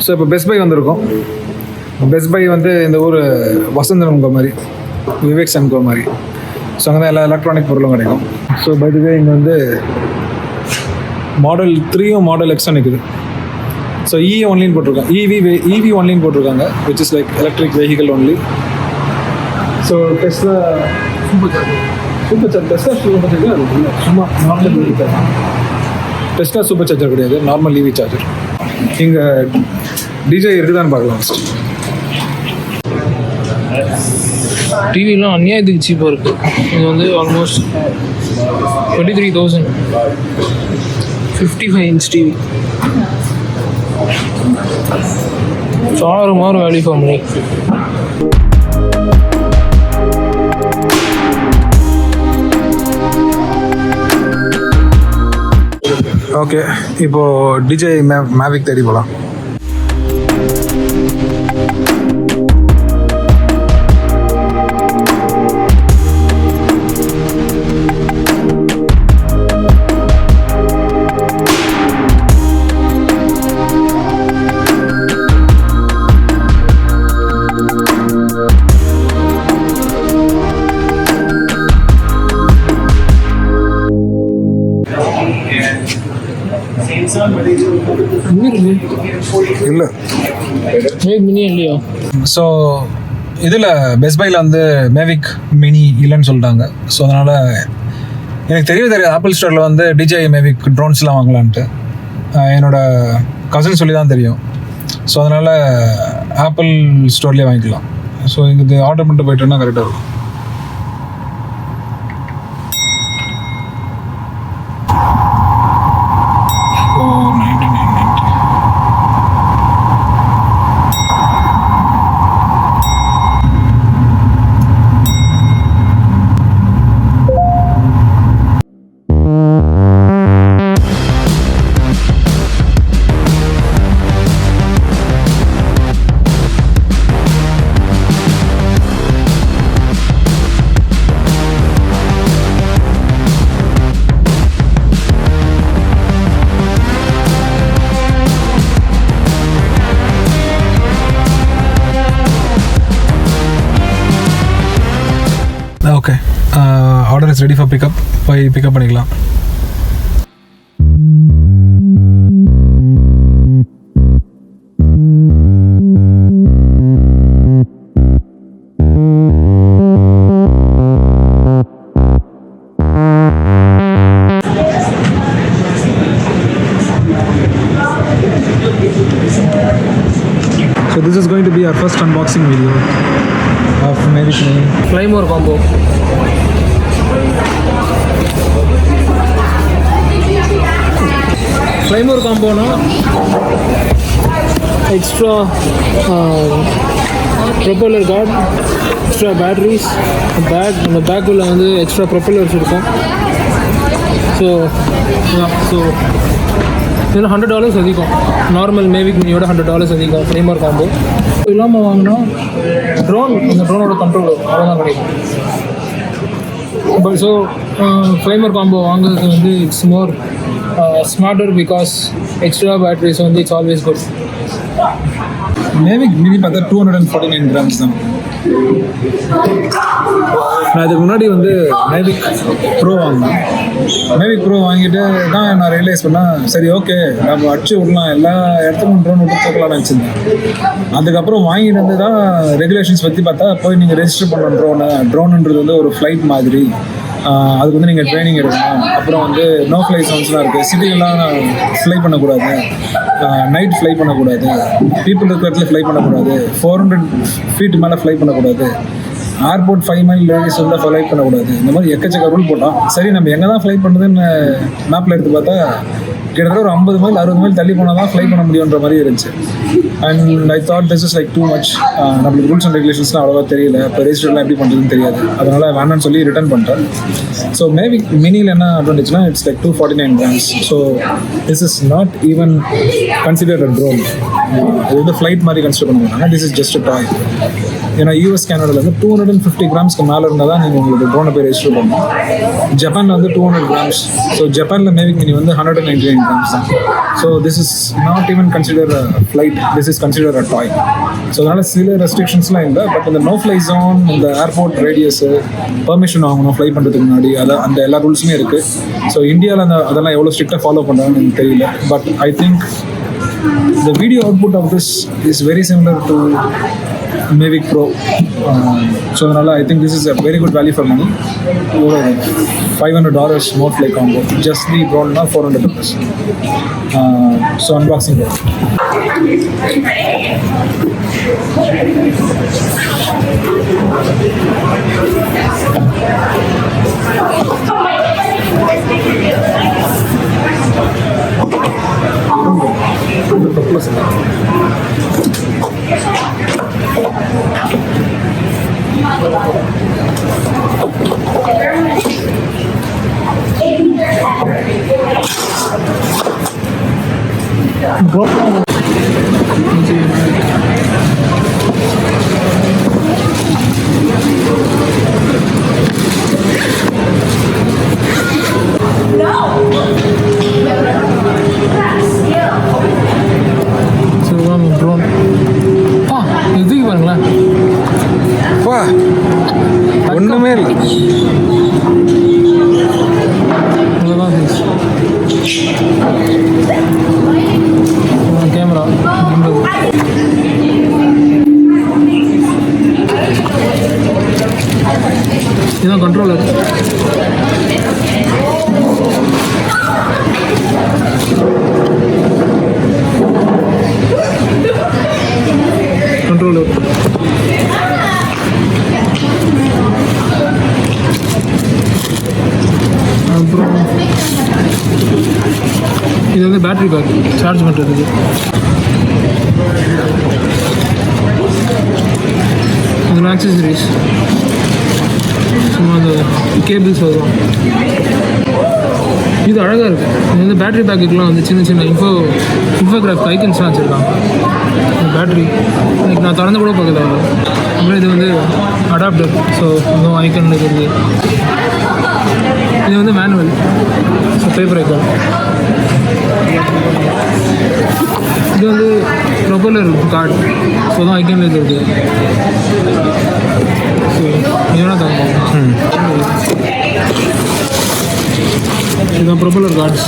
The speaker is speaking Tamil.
ஸோ இப்போ பெஸ்ட் பை வந்திருக்கோம். பெஸ்ட் பை வந்து இந்த ஊர் வசந்தனம்கோ மாதிரி, விவேக் சன்கோ மாதிரி. ஸோ அங்கே தான் எல்லா எலக்ட்ரானிக் பொருளும் கிடைக்கும். ஸோ பை தி வே இங்கே வந்து மாடல் 3யும் மாடல் எக்ஸும் நிற்குது. ஸோ இ ஒன்லின்னு போட்டிருக்காங்க, இவி ஒன்லின்னு போட்டிருக்காங்க, which is like electric vehicle only. So Tesla super charger Tesla super charger அது இல்லை, சும்மா normal EV charger. Tesla super charger கிடையாது, நார்மல் இவி சார்ஜர். இங்கே DJI இருக்குதான்னு பார்க்கலாம் ஃபஸ்ட்டு. டிவிலாம் அநியாயத்துக்கு சீப்பாக இருக்குது. இது வந்து ஆல்மோஸ்ட் 23,000 55 inch டிவி. சாறு வேல்யூ ஃபார் மணி. ஓகே, இப்போது DJI மேவிக் தேடி போகலாம். இல்லை மினி இல்லையா? ஸோ இதில் பெஸ்ட் பையில் வந்து மேவிக் மினி இல்லைன்னு சொல்லிட்டாங்க. ஸோ அதனால் எனக்கு தெரியாது ஆப்பிள் ஸ்டோரில் வந்து DJI மேவிக் ட்ரோன்ஸ்லாம் வாங்கலான்ட்டு என்னோடய கசின் சொல்லி தான் தெரியும். ஸோ அதனால் ஆப்பிள் ஸ்டோர்லேயே வாங்கிக்கலாம். ஸோ இது ஆர்டர் பண்ணிட்டு போய்ட்டோன்னா கரெக்டாக இருக்கும். Okay, order is ready for pickup. போய் பிக்கப் பண்ணிக்கலாம். So this is going to be our first unboxing video of Mavic Mini. Flymore combo. Flymore combo na extra propeller guard, extra batteries, bag, and the bag ulla vandu extra propellers irukum. So இதில் $100 அதிகம். நார்மல் மேவிக் மினியோட $100 அதிகம் ஃப்ளைமோர் காம்போ. இல்லாமல் வாங்கினா ட்ரோன், அந்த ட்ரோனோட கண்ட்ரோல் அவ்வளோதான் கிடைக்கும். பட் ஸோ ஃப்ளைமோர் காம்போ வாங்குறது வந்து it's more smarter because extra batteries வந்து it's always good. Mavic Mini பார்த்தா 249 grams தான். நான் இதுக்கு முன்னாடி வந்து மேவிக் ப்ரோ வாங்கினேன். மேவிக் ப்ரோ வாங்கிட்டு தான் நான் ரியலைஸ் பண்ணேன், சரி ஓகே நம்ம அடிச்சு விடலாம், எல்லா இடத்துக்கும் ட்ரோன் விட்டு போக்கலாம்னு வச்சுருந்தேன். அதுக்கப்புறம் வாங்கிட்டு வந்து தான் ரெகுலேஷன்ஸ் பற்றி பார்த்தா, போய் நீங்கள் ரெஜிஸ்டர் பண்ண ட்ரோனுன்றது வந்து ஒரு ஃப்ளைட் மாதிரி, அதுக்கு வந்து நீங்கள் ட்ரைனிங் எடுக்கணும். அப்புறம் வந்து நோ ஃப்ளை சவுண்ட்ஸ்லாம் இருக்குது. சிட்டிலாம் ஃப்ளை பண்ணக்கூடாது, நைட் ஃப்ளை பண்ணக்கூடாது, பீப்புள் இருக்கிற இடத்துல ஃப்ளை பண்ணக்கூடாது, 400 feet மேலே ஃப்ளை பண்ணக்கூடாது, ஏர்போர்ட் 5 mile ரேடியஸ் வந்து ஃப்ளை பண்ணக்கூடாது. இந்த மாதிரி எக்கச்சக்க ரூல் போட்டான். சரி நம்ம எங்கே தான் ஃப்ளை பண்ணுறதுன்னு மேப்பில் எடுத்து பார்த்தா கிட்டத்தட்ட ஒரு 50 mile 60 mile தள்ளி போனால் தான் ஃப்ளை பண்ண முடியுன்ற மாதிரி இருந்துச்சு. And I thought this is like too much. நம்மளுக்கு ரூல்ஸ் அண்ட் ரெகுலேஷன்ஸ்லாம் அவ்வளோவா தெரியல, இப்போ ரெஜிஸ்டர்லாம் எப்படி பண்ணுறதுன்னு தெரியாது. அதனால் வேணான்னு சொல்லி ரிட்டர்ன் பண்ணிட்டேன். ஸோ மேவிக் மினியில் என்ன அட்வான்டேஜ்னா it's like 249 grams. So this is not even considered a drone. இது வந்து ஃப்ளைட் மாதிரி கன்சிடர் பண்ணுவாங்க. This is just a toy. ஏன்னா யூஎஸ் கேனடாவில் வந்து 250 grams மேலே இருந்தால் தான் நீங்கள் உங்களுக்கு ட்ரோனை போய் ரெஜிஸ்டர் பண்ணணும். ஜப்பானில் வந்து 200 grams. ஸோ ஜப்பானில் மேவிக் மினி வந்து $199. plane comes down. So this is not even considered a flight. This is considered a toy. So அதனால சில ரெஸ்ட்ரிக்ஷன்ஸ்லாம் இல்லை. பட் இந்த நோ ஃப்ளை ஜோன், இந்த ஏர்போர்ட் ரேடியஸ், பெர்மிஷன் வாங்கணும் ஃப்ளை பண்ணுறதுக்கு முன்னாடி, அந்த எல்லா ரூல்ஸுமே இருக்குது. ஸோ இந்தியாவில் அதெல்லாம் எவ்வளோ ஸ்ட்ரிக்டாக ஃபாலோ பண்ணுறாங்கன்னு எனக்கு தெரியல. But I think the video output of this is very similar to Mavic Pro. So I think this is a very good value for money. Over $500 more flight combo. Just the drone now $400. So unboxing it. ஒன்றுமே இல்லை. கேமரா இதுதான் கண்ட்ரோலர். கண்ட்ரோலர் அப்புறம் இது வந்து பேட்டரி பேக் சார்ஜ் பண்ணுறதுக்கு. இதில் ஆக்சசரிஸ் சும்மா அந்த கேபிள்ஸ் வரும். இது அழகாக இருக்குது. இது வந்து பேட்டரி பேக்குக்கெலாம் வந்து சின்ன சின்ன இன்ஃபோகிராஃபிக் ஐக்கன்ஸ்லாம் வச்சுருக்காங்க. பேட்டரி இன்னைக்கு நான் திறந்து கூட பார்க்கல. அப்புறம் இது வந்து அடாப்டர். ஸோ இன்னும் ஐக்கன் இருக்குது. இது வந்து மேனுவல். So paper icon. இது வந்து ப்ரொபல்லர் கார்டு. ஸோ தான் ஐக்கன் இருக்குது. ஸோ இதெல்லாம் தரணும். இதுதான் ப்ரொபல்லர் கார்ட்ஸ்.